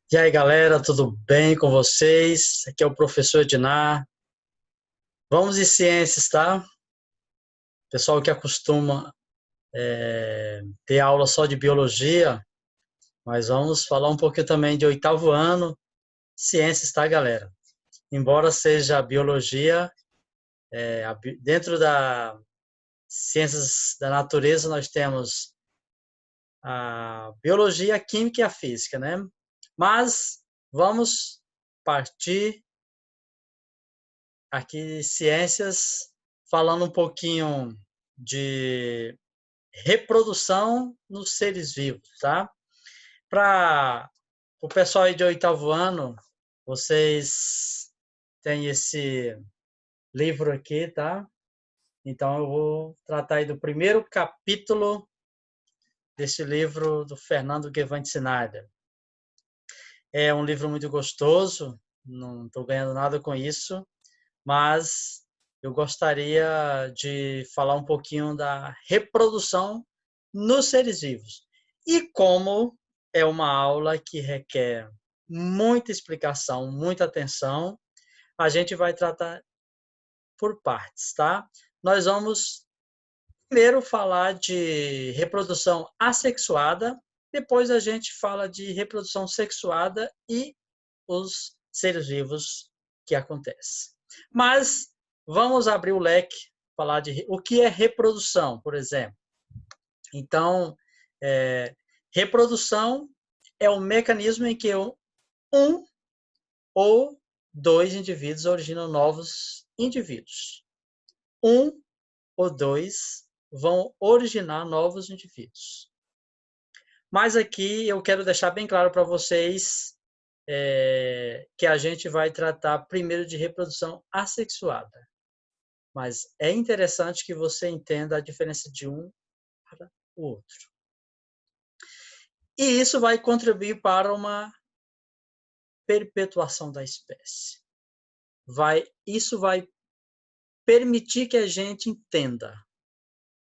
E aí, galera, tudo bem com vocês? Aqui é o professor Ednar. Vamos de ciências, tá? Pessoal que acostuma ter aula só de biologia, mas vamos falar um pouquinho também de oitavo ano, ciências, tá, galera? Embora seja a biologia, dentro da ciências da natureza nós temos a biologia, a química e a física, né? Mas vamos partir aqui ciências, falando um pouquinho de reprodução nos seres vivos, tá? Para o pessoal aí de oitavo ano, vocês têm esse livro aqui, tá? Então eu vou tratar aí do primeiro capítulo desse livro do Fernando Guevara Snyder. É um livro muito gostoso, não estou ganhando nada com isso, mas eu gostaria de falar um pouquinho da reprodução nos seres vivos. E como é uma aula que requer muita explicação, muita atenção, a gente vai tratar por partes, tá? Nós vamos primeiro falar de reprodução assexuada, depois a gente fala de reprodução sexuada e os seres vivos que acontece. Mas vamos abrir o leque, falar de o que é reprodução, por exemplo. Então, reprodução é o mecanismo em que um ou dois indivíduos originam novos indivíduos. Um ou dois vão originar novos indivíduos. Mas aqui eu quero deixar bem claro para vocês que a gente vai tratar primeiro de reprodução assexuada. Mas é interessante que você entenda a diferença de um para o outro. E isso vai contribuir para uma perpetuação da espécie. Isso vai permitir que a gente entenda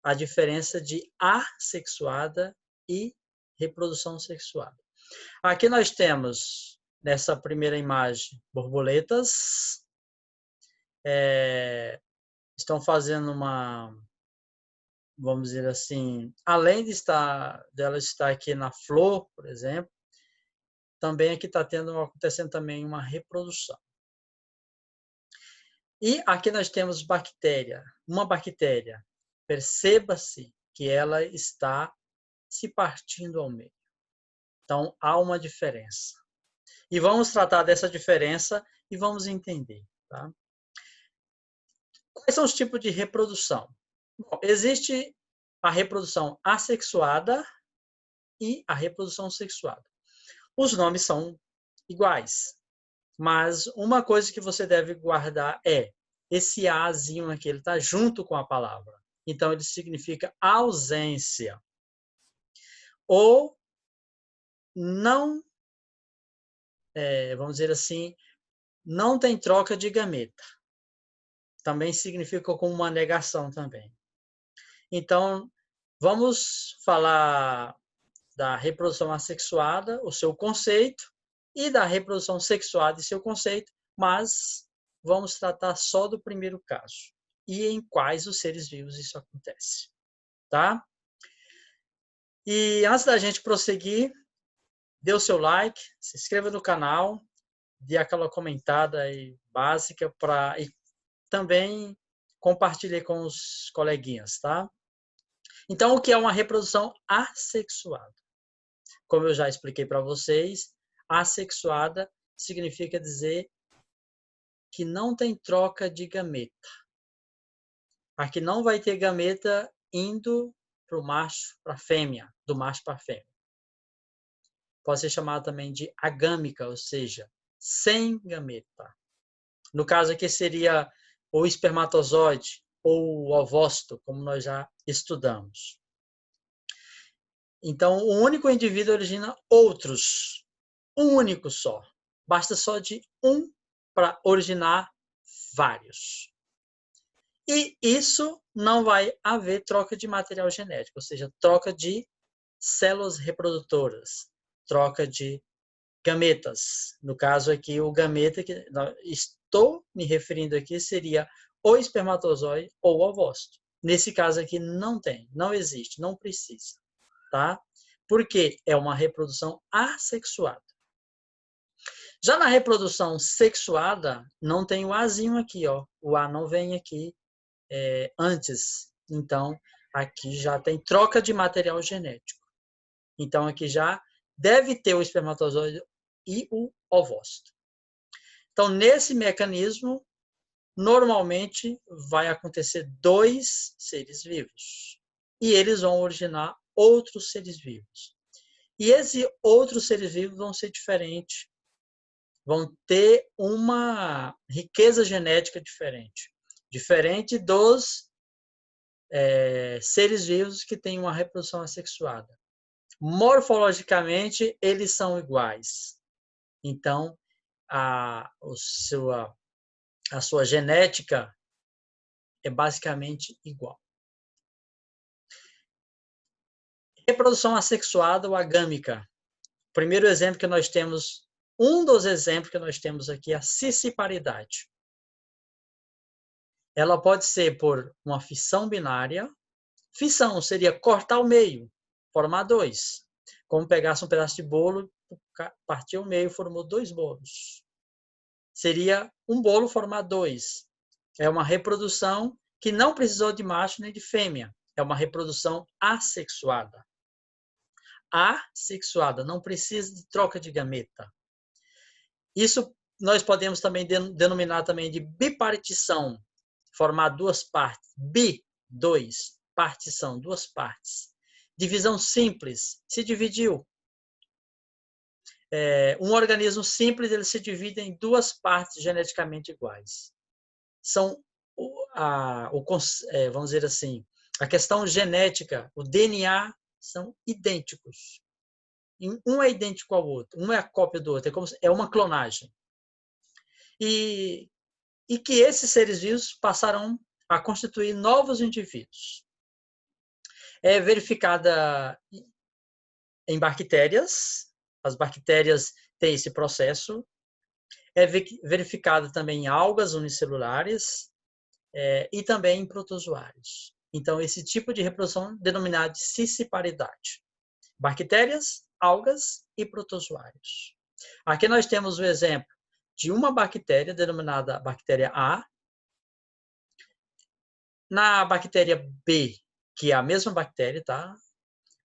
a diferença de assexuada e reprodução sexuada. Aqui nós temos, nessa primeira imagem, borboletas. Estão fazendo vamos dizer assim, além dela estar aqui na flor, por exemplo, também aqui está acontecendo também uma reprodução. E aqui nós temos bactéria, uma bactéria. Perceba-se que ela está se partindo ao meio. Então, há uma diferença. E vamos tratar dessa diferença e vamos entender, tá? Quais são os tipos de reprodução? Bom, existe a reprodução assexuada e a reprodução sexuada. Os nomes são iguais, mas uma coisa que você deve guardar é esse azinho aqui, ele está junto com a palavra. Então, ele significa ausência. Ou não, vamos dizer assim, não tem troca de gameta. Também significa como uma negação também. Então, vamos falar da reprodução assexuada, o seu conceito, e da reprodução sexuada e seu conceito, mas vamos tratar só do primeiro caso e em quais os seres vivos isso acontece, tá? E antes da gente prosseguir, dê o seu like, se inscreva no canal, dê aquela comentada aí básica e também compartilhe com os coleguinhas, tá? Então, o que é uma reprodução assexuada? Como eu já expliquei para vocês, assexuada significa dizer que não tem troca de gameta. Aqui não vai ter gameta indo para o macho, para a fêmea, do macho para a fêmea. Pode ser chamado também de agâmica, ou seja, sem gameta. No caso aqui seria o espermatozoide ou o ovócito, como nós já estudamos. Então, o único indivíduo origina outros. Um único só. Basta só de um para originar vários. E isso não vai haver troca de material genético, ou seja, troca de células reprodutoras, troca de gametas. No caso aqui, o gameta que estou me referindo aqui seria o espermatozoide ou o ovócito. Nesse caso aqui não tem, não existe, não precisa, tá? Porque é uma reprodução assexuada. Já na reprodução sexuada, não tem o Azinho aqui, ó. O A não vem aqui antes. Então, aqui já tem troca de material genético. Então, aqui já deve ter o espermatozoide e o ovócito. Então, nesse mecanismo, normalmente vai acontecer 2 seres vivos. E eles vão originar outros seres vivos. E esses outros seres vivos vão ser diferentes. Vão ter uma riqueza genética diferente. Diferente dos seres vivos que têm uma reprodução assexuada. Morfologicamente, eles são iguais. Então, a sua genética é basicamente igual. Reprodução assexuada ou agâmica. Primeiro exemplo que nós temos, um dos exemplos que nós temos aqui é a cisciparidade. Ela pode ser por uma fissão binária. Fissão seria cortar o meio, formar 2. Como pegasse um pedaço de bolo, partir o meio, formou 2 bolos. Seria um bolo formar 2. É uma reprodução que não precisou de macho nem de fêmea. É uma reprodução assexuada. Assexuada, não precisa de troca de gameta. Isso nós podemos também denominar também de bipartição, formar 2 partes. Bi, 2, partição, 2 partes. Divisão simples, se dividiu. Um organismo simples ele se divide em 2 partes geneticamente iguais. São, vamos dizer assim, a questão genética, o DNA são idênticos. Um é idêntico ao outro, um é a cópia do outro, é uma clonagem. E que esses seres vivos passarão a constituir novos indivíduos. É verificada em bactérias, as bactérias têm esse processo. É verificada também em algas unicelulares e também em protozoários. Então, esse tipo de reprodução é denominada de cisciparidade. Bactérias, algas e protozoários. Aqui nós temos o exemplo de uma bactéria denominada bactéria A. Na bactéria B, que é a mesma bactéria, tá?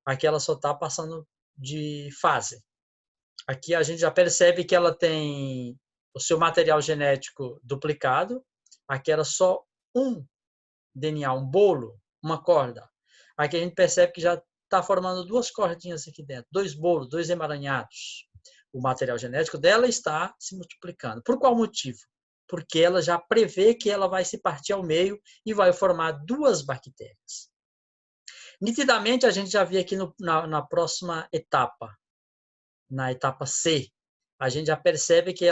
Aqui ela só está passando de fase. Aqui a gente já percebe que ela tem o seu material genético duplicado. Aqui era só um DNA, um bolo, uma corda. Aqui a gente percebe que já está formando 2 cordinhas aqui dentro, 2 bolos, 2 emaranhados. O material genético dela está se multiplicando. Por qual motivo? Porque ela já prevê que ela vai se partir ao meio e vai formar 2 bactérias. Nitidamente, a gente já vê aqui na próxima etapa, na etapa C, a gente já percebe que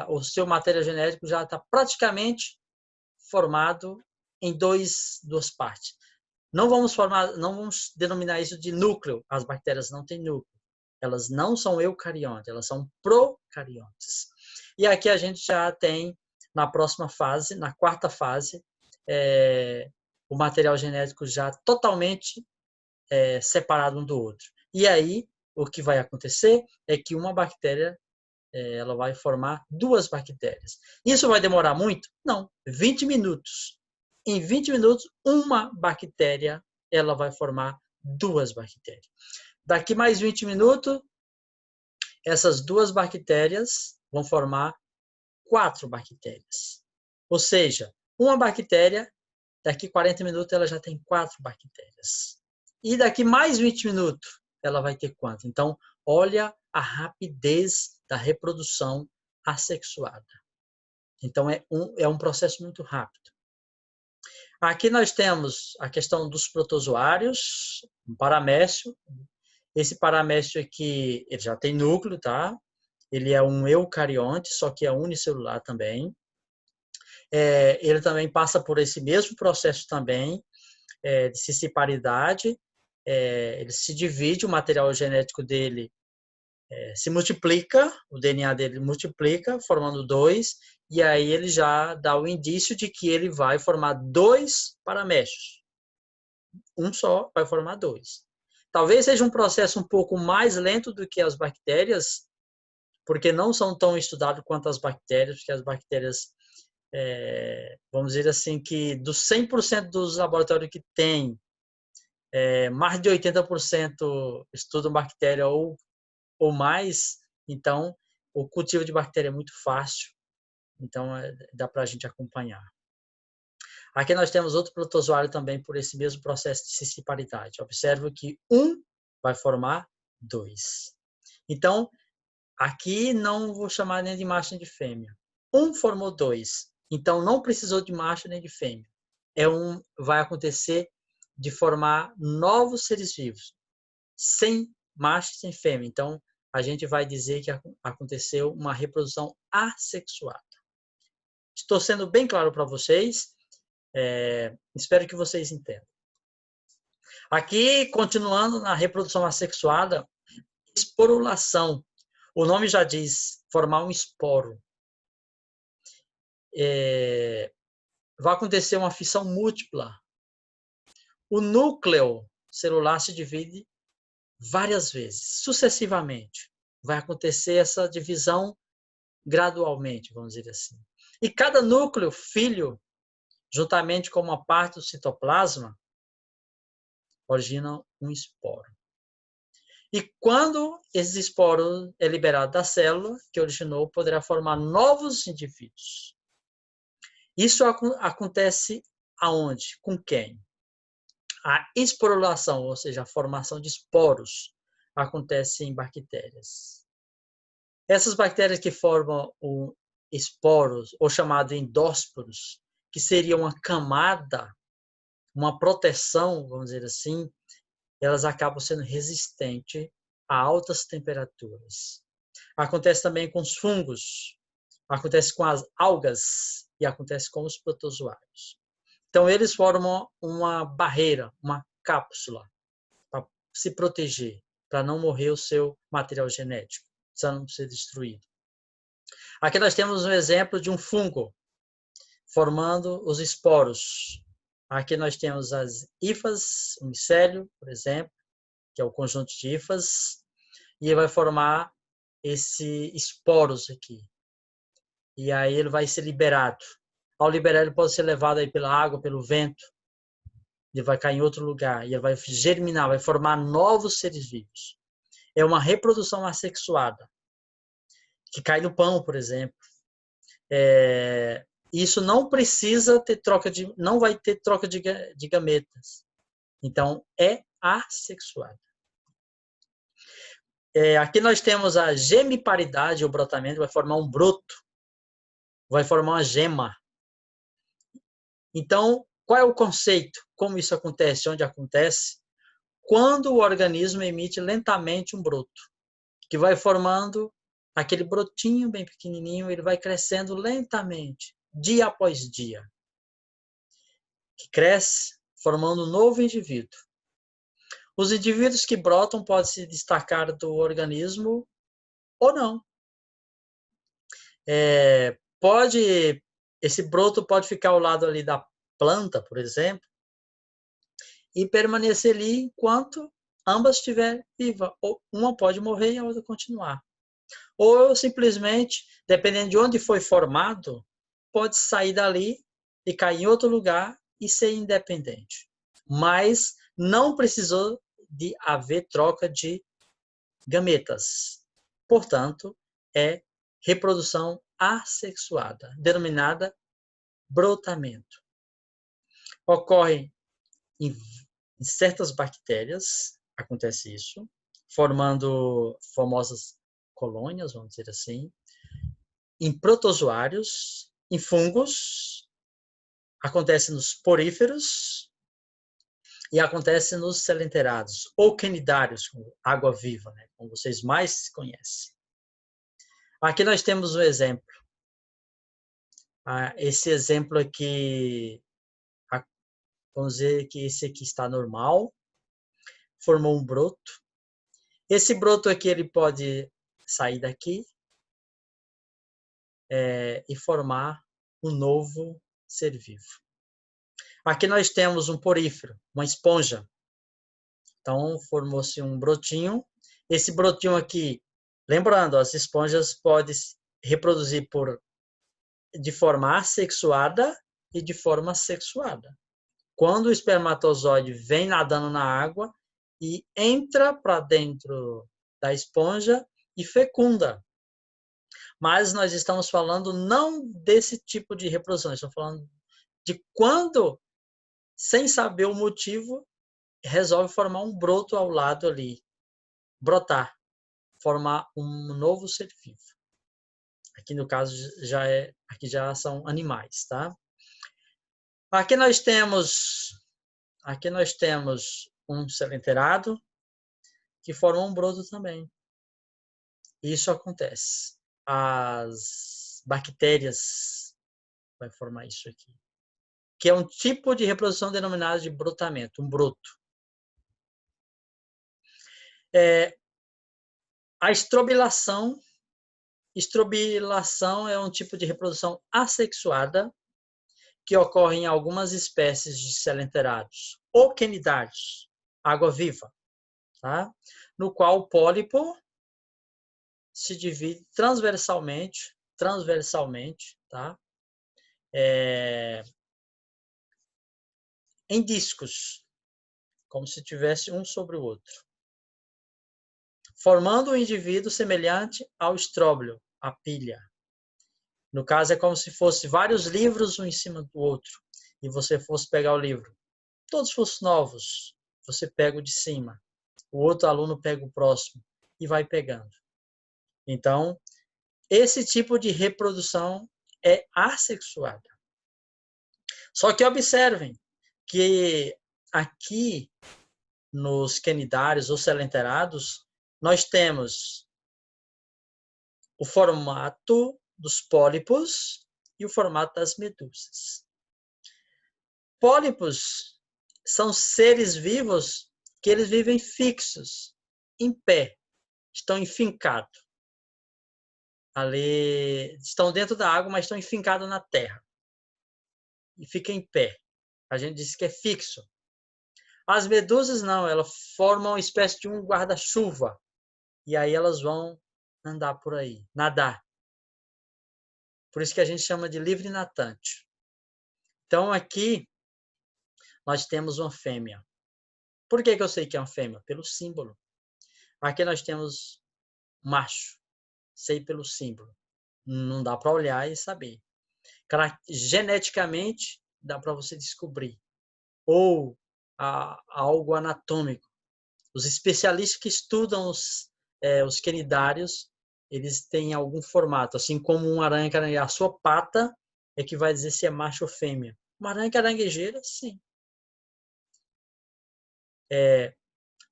o seu material genético já está praticamente formado em 2 partes. Não vamos denominar isso de núcleo. As bactérias não têm núcleo. Elas não são eucariontes, elas são procariontes. E aqui a gente já tem, na próxima fase, na 4ª fase, o material genético já totalmente separado um do outro. E aí, o que vai acontecer é que uma bactéria ela vai formar 2 bactérias. Isso vai demorar muito? Não, 20 minutos. Em 20 minutos, uma bactéria ela vai formar 2 bactérias. Daqui mais 20 minutos, essas 2 bactérias vão formar 4 bactérias. Ou seja, uma bactéria, daqui 40 minutos, ela já tem 4 bactérias. E daqui mais 20 minutos, ela vai ter quanto? Então, olha a rapidez da reprodução assexuada. Então, é um processo muito rápido. Aqui nós temos a questão dos protozoários, um paramécio. Esse paramécio aqui, ele já tem núcleo, tá? Ele é um eucarionte, só que é unicelular também. Ele também passa por esse mesmo processo também de cisciparidade. Ele se divide, o material genético dele se multiplica, o DNA dele multiplica, formando 2, e aí ele já dá o indício de que ele vai formar 2 paramécios. Um só vai formar 2. Talvez seja um processo um pouco mais lento do que as bactérias, porque não são tão estudados quanto as bactérias, porque as bactérias, vamos dizer assim, que dos 100% dos laboratórios que tem, mais de 80% estudam bactéria ou mais, então o cultivo de bactéria é muito fácil, então dá para a gente acompanhar. Aqui nós temos outro protozoário também por esse mesmo processo de cisciparidade. Observe que um vai formar 2. Então, aqui não vou chamar nem de macho nem de fêmea. Um formou 2, então não precisou de macho nem de fêmea. Vai acontecer de formar novos seres vivos, sem macho e sem fêmea. Então, a gente vai dizer que aconteceu uma reprodução assexuada. Estou sendo bem claro para vocês. Espero que vocês entendam. Aqui, continuando na reprodução assexuada, esporulação. O nome já diz, formar um esporo. Vai acontecer uma fissão múltipla. O núcleo celular se divide várias vezes, sucessivamente. Vai acontecer essa divisão gradualmente, vamos dizer assim. E cada núcleo filho, juntamente com uma parte do citoplasma, originam um esporo. E quando esse esporo é liberado da célula que originou, poderá formar novos indivíduos. Isso acontece aonde? Com quem? A esporulação, ou seja, a formação de esporos, acontece em bactérias. Essas bactérias que formam esporos, ou chamado endósporos, que seria uma camada, uma proteção, vamos dizer assim, elas acabam sendo resistentes a altas temperaturas. Acontece também com os fungos, acontece com as algas e acontece com os protozoários. Então, eles formam uma barreira, uma cápsula, para se proteger, para não morrer o seu material genético, para não ser destruído. Aqui nós temos um exemplo de um fungo formando os esporos. Aqui nós temos as hifas, o micélio, por exemplo, que é o conjunto de hifas, e ele vai formar esses esporos aqui. E aí ele vai ser liberado. Ao liberar, ele pode ser levado aí pela água, pelo vento, ele vai cair em outro lugar, e ele vai germinar, vai formar novos seres vivos. É uma reprodução assexuada, que cai no pão, por exemplo. Isso não precisa ter não vai ter troca de gametas. Então, é assexuada. Aqui nós temos a gemiparidade, o brotamento, vai formar um broto, vai formar uma gema. Então, qual é o conceito? Como isso acontece? Onde acontece? Quando o organismo emite lentamente um broto, que vai formando aquele brotinho bem pequenininho, ele vai crescendo lentamente, dia após dia. Que cresce, formando um novo indivíduo. Os indivíduos que brotam podem se destacar do organismo ou não. Esse broto pode ficar ao lado ali da planta, por exemplo, e permanecer ali enquanto ambas estiverem vivas. Ou uma pode morrer e a outra continuar. Ou simplesmente, dependendo de onde foi formado, pode sair dali e cair em outro lugar e ser independente. Mas não precisou de haver troca de gametas. Portanto, é reprodução assexuada, denominada brotamento. Ocorre em certas bactérias, acontece isso, formando famosas colônias, vamos dizer assim, em protozoários, em fungos, acontece nos poríferos e acontece nos selenterados, ou cnidários, com água viva, né, como vocês mais conhecem. Aqui nós temos um exemplo. Esse exemplo aqui, vamos dizer que esse aqui está normal, formou um broto. Esse broto aqui ele pode sair daqui e formar um novo ser vivo. Aqui nós temos um porífero, uma esponja. Então, formou-se um brotinho. Esse brotinho aqui, lembrando, as esponjas podem reproduzir de forma assexuada e de forma sexuada. Quando o espermatozoide vem nadando na água e entra para dentro da esponja e fecunda. Mas nós estamos falando não desse tipo de reprodução, estamos falando de quando, sem saber o motivo, resolve formar um broto ao lado ali, brotar, formar um novo ser vivo. Aqui no caso aqui já são animais, tá? Aqui nós temos um selenterado que forma um broto também. Isso acontece. As bactérias vai formar isso aqui, que é um tipo de reprodução denominada de brotamento, um broto. A estrobilação é um tipo de reprodução assexuada que ocorre em algumas espécies de selenterados ou quenidários, água-viva, tá? No qual o pólipo se divide transversalmente, tá? Em discos, como se tivesse um sobre o outro, formando um indivíduo semelhante ao estróbilo, a pilha. No caso, é como se fosse vários livros um em cima do outro, e você fosse pegar o livro. Todos fossem novos, você pega o de cima, o outro aluno pega o próximo, e vai pegando. Então, esse tipo de reprodução é assexuada. Só que observem que aqui nos quenidários ou selenterados, nós temos o formato dos pólipos e o formato das medusas. Pólipos são seres vivos que eles vivem fixos, em pé, estão enfincados. Ali, estão dentro da água, mas estão enfincados na terra. E ficam em pé. A gente diz que é fixo. As medusas não, elas formam uma espécie de um guarda-chuva. E aí elas vão andar por aí, nadar. Por isso que a gente chama de livre natante. Então aqui nós temos uma fêmea. Por que eu sei que é uma fêmea? Pelo símbolo. Aqui nós temos macho. Sei pelo símbolo. Não dá para olhar e saber. Geneticamente dá para você descobrir. Ou algo anatômico. Os especialistas que estudam os quenidários, eles têm algum formato, assim como um aranha caranguejo. A sua pata é que vai dizer se é macho ou fêmea. Uma aranha caranguejeira, sim.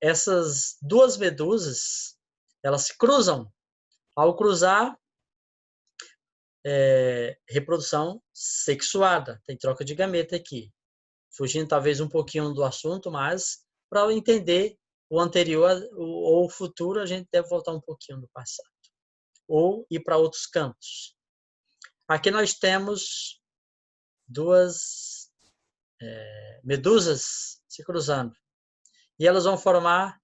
Essas duas medusas, elas se cruzam. Ao cruzar, reprodução sexuada. Tem troca de gameta aqui. Fugindo talvez um pouquinho do assunto, mas para entender o anterior ou o futuro, a gente deve voltar um pouquinho do passado. Ou ir para outros campos. Aqui nós temos duas medusas se cruzando. E elas vão formar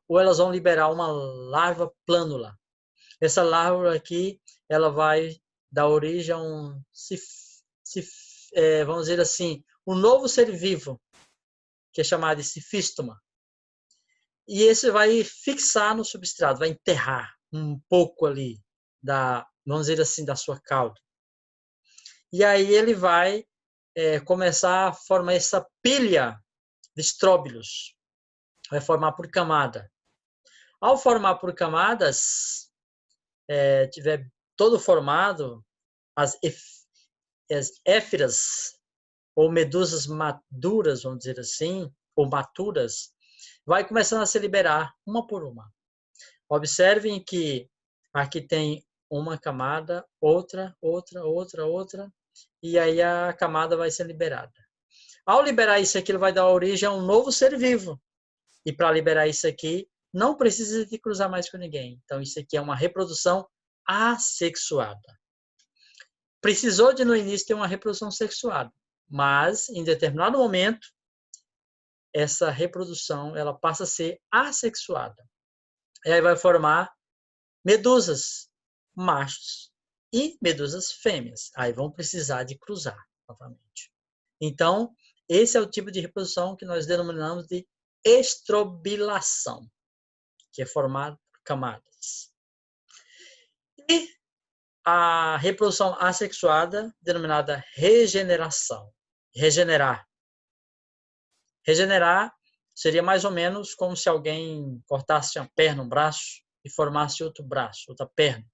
ou elas vão liberar uma larva plânula. Essa larva aqui, ela vai dar origem a vamos dizer assim, um novo ser vivo, que é chamado de cifístoma. E esse vai fixar no substrato, vai enterrar um pouco ali, vamos dizer assim, da sua cauda. E aí ele vai começar a formar essa pilha de estróbilos. Vai formar por camada. Ao formar por camadas, tiver todo formado, as éfiras, ou medusas maduras, vamos dizer assim, ou maturas, vai começando a se liberar uma por uma. Observem que aqui tem uma camada, outra, e aí a camada vai ser liberada. Ao liberar isso aqui, ele vai dar origem a um novo ser vivo. E para liberar isso aqui, não precisa de cruzar mais com ninguém. Então, isso aqui é uma reprodução assexuada. Precisou de, no início, ter uma reprodução sexuada, mas, em determinado momento, essa reprodução ela passa a ser assexuada. E aí vai formar medusas, machos, e medusas fêmeas. Aí vão precisar de cruzar novamente. Então, esse é o tipo de reprodução que nós denominamos de estrobilação, que é formado por camadas. E a reprodução assexuada, denominada regeneração. Regenerar. Regenerar seria mais ou menos como se alguém cortasse uma perna, um braço, e formasse outro braço, outra perna.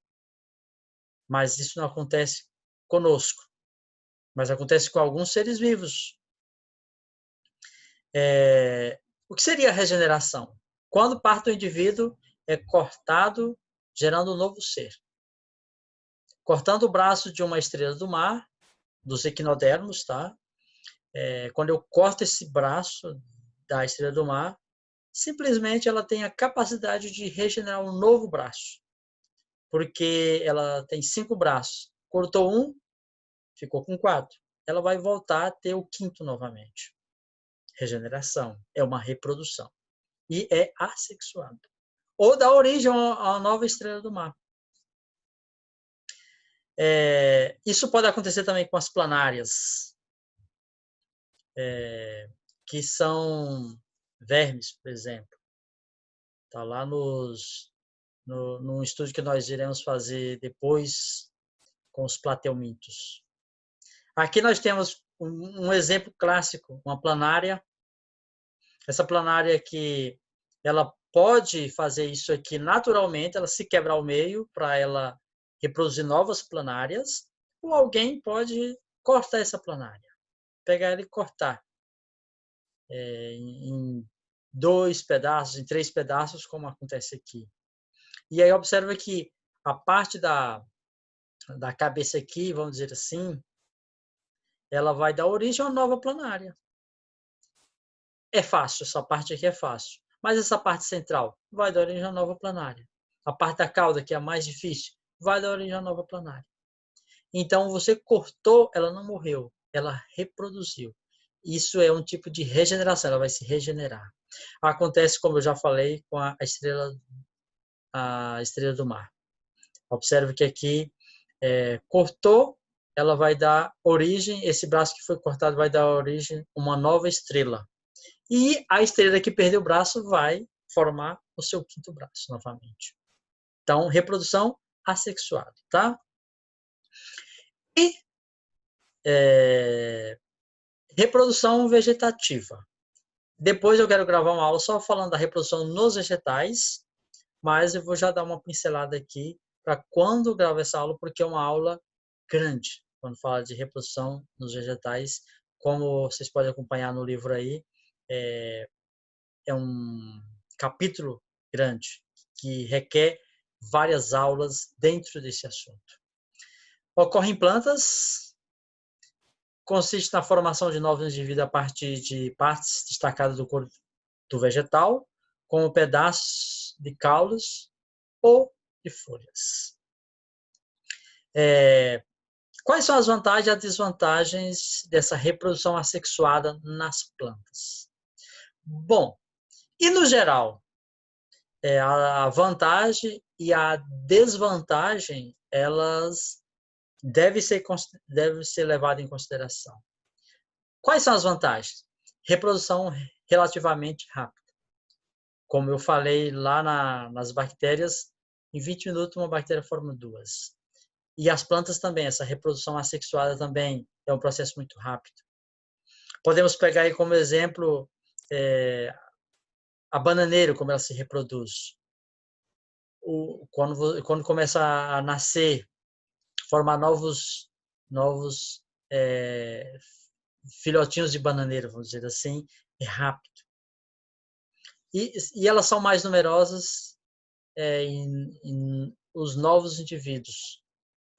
Mas isso não acontece conosco, mas acontece com alguns seres vivos. O que seria a regeneração? Quando parte do indivíduo é cortado, gerando um novo ser. Cortando o braço de uma estrela do mar, dos equinodermos, tá? Quando eu corto esse braço da estrela do mar, simplesmente ela tem a capacidade de regenerar um novo braço. Porque ela tem 5 braços. Cortou um, ficou com 4. Ela vai voltar a ter o 5º novamente. Regeneração. É uma reprodução. E é assexuado. Ou dá origem a uma nova estrela do mar. Isso pode acontecer também com as planárias, que são vermes, por exemplo. Está lá num estudo que nós iremos fazer depois com os plateumintos. Aqui nós temos um exemplo clássico, uma planária. Essa planária aqui, ela pode fazer isso aqui naturalmente, ela se quebrar ao meio para ela reproduzir novas planárias, ou alguém pode cortar essa planária, pegar ela e cortar em 2 pedaços, em 3 pedaços, como acontece aqui. E aí observa que a parte da cabeça aqui, vamos dizer assim, ela vai dar origem a uma nova planária. É fácil, essa parte aqui é fácil. Mas essa parte central vai dar origem a uma nova planária. A parte da cauda, que é a mais difícil, vai dar origem a uma nova planária. Então, você cortou, ela não morreu, ela reproduziu. Isso é um tipo de regeneração, ela vai se regenerar. Acontece, como eu já falei, com a estrela do mar. Observe que aqui cortou, ela vai dar origem, esse braço que foi cortado vai dar origem a uma nova estrela. E a estrela que perdeu o braço vai formar o seu 5º braço novamente. Então, reprodução assexuada, tá? E reprodução vegetativa. Depois eu quero gravar uma aula só falando da reprodução nos vegetais, mas eu vou já dar uma pincelada aqui para quando gravar essa aula, porque é uma aula grande quando fala de reprodução nos vegetais. Como vocês podem acompanhar no livro aí, é um capítulo grande que requer várias aulas dentro desse assunto. Ocorre em plantas, consiste na formação de novos indivíduos a partir de partes destacadas do corpo do vegetal, como pedaços de caules ou de folhas. Quais são as vantagens e as desvantagens dessa reprodução assexuada nas plantas? Bom, e no geral, a vantagem e a desvantagem, elas devem ser levadas em consideração. Quais são as vantagens? Reprodução relativamente rápida. Como eu falei lá nas bactérias, em 20 minutos uma bactéria forma 2. E as plantas também, essa reprodução assexuada também é um processo muito rápido. Podemos pegar aí como exemplo a bananeira, como ela se reproduz. Quando começa a nascer, formar novos filhotinhos de bananeira, vamos dizer assim, é rápido. E elas são mais numerosas em os novos indivíduos.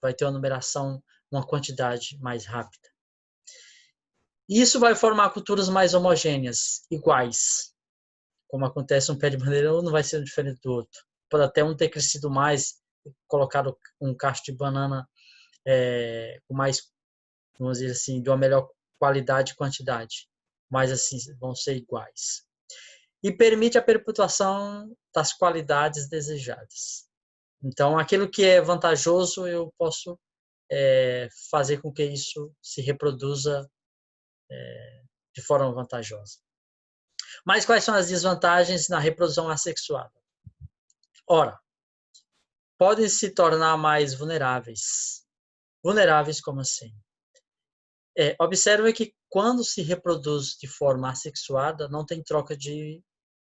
Vai ter uma numeração, uma quantidade mais rápida. Isso vai formar culturas mais homogêneas, iguais, como acontece um pé de bananeira, um não vai ser diferente do outro. Pode até um ter crescido mais, colocado um cacho de banana com mais, vamos dizer assim, de uma melhor qualidade e quantidade, mas assim, vão ser iguais. E permite a perpetuação das qualidades desejadas. Então, aquilo que é vantajoso, eu posso fazer com que isso se reproduza de forma vantajosa. Mas quais são as desvantagens na reprodução assexuada? Ora, podem se tornar mais vulneráveis. Vulneráveis como assim? Observe que quando se reproduz de forma assexuada, não tem troca de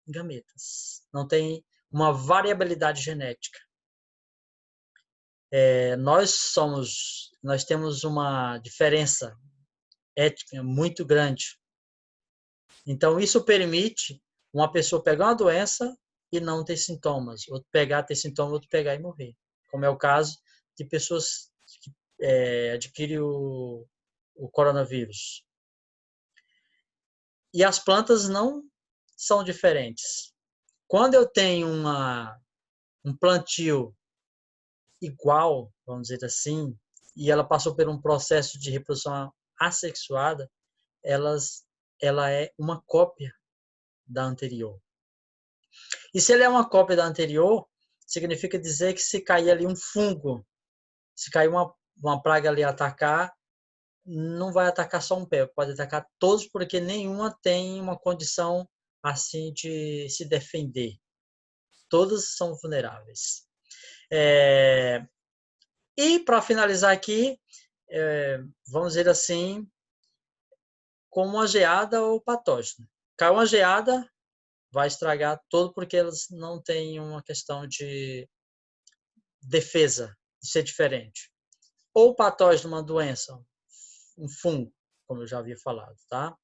gametas, não tem uma variabilidade genética. Nós temos uma diferença étnica muito grande. Então, isso permite uma pessoa pegar uma doença e não ter sintomas, outro pegar, ter sintomas, outro pegar e morrer. Como é o caso de pessoas que adquirem o coronavírus. E as plantas não são diferentes. Quando eu tenho um plantio igual, vamos dizer assim, e ela passou por um processo de reprodução assexuada, ela é uma cópia da anterior. E se ele é uma cópia da anterior, significa dizer que se cair ali um fungo, se cair uma praga ali atacar, não vai atacar só um pé, pode atacar todos, porque nenhuma tem uma condição assim de se defender. Todas são vulneráveis. E para finalizar aqui, vamos dizer assim, com uma geada ou patógeno. Caiu uma geada, vai estragar todo, porque elas não têm uma questão de defesa, de ser diferente. Ou patógeno, uma doença, um fungo, como eu já havia falado, tá?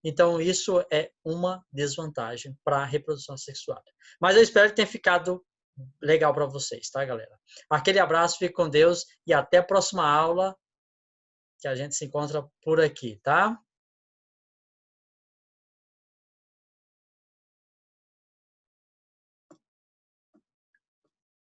Então, isso é uma desvantagem para a reprodução sexual. Mas eu espero que tenha ficado legal para vocês, tá, galera? Aquele abraço, fique com Deus e até a próxima aula, que a gente se encontra por aqui, tá?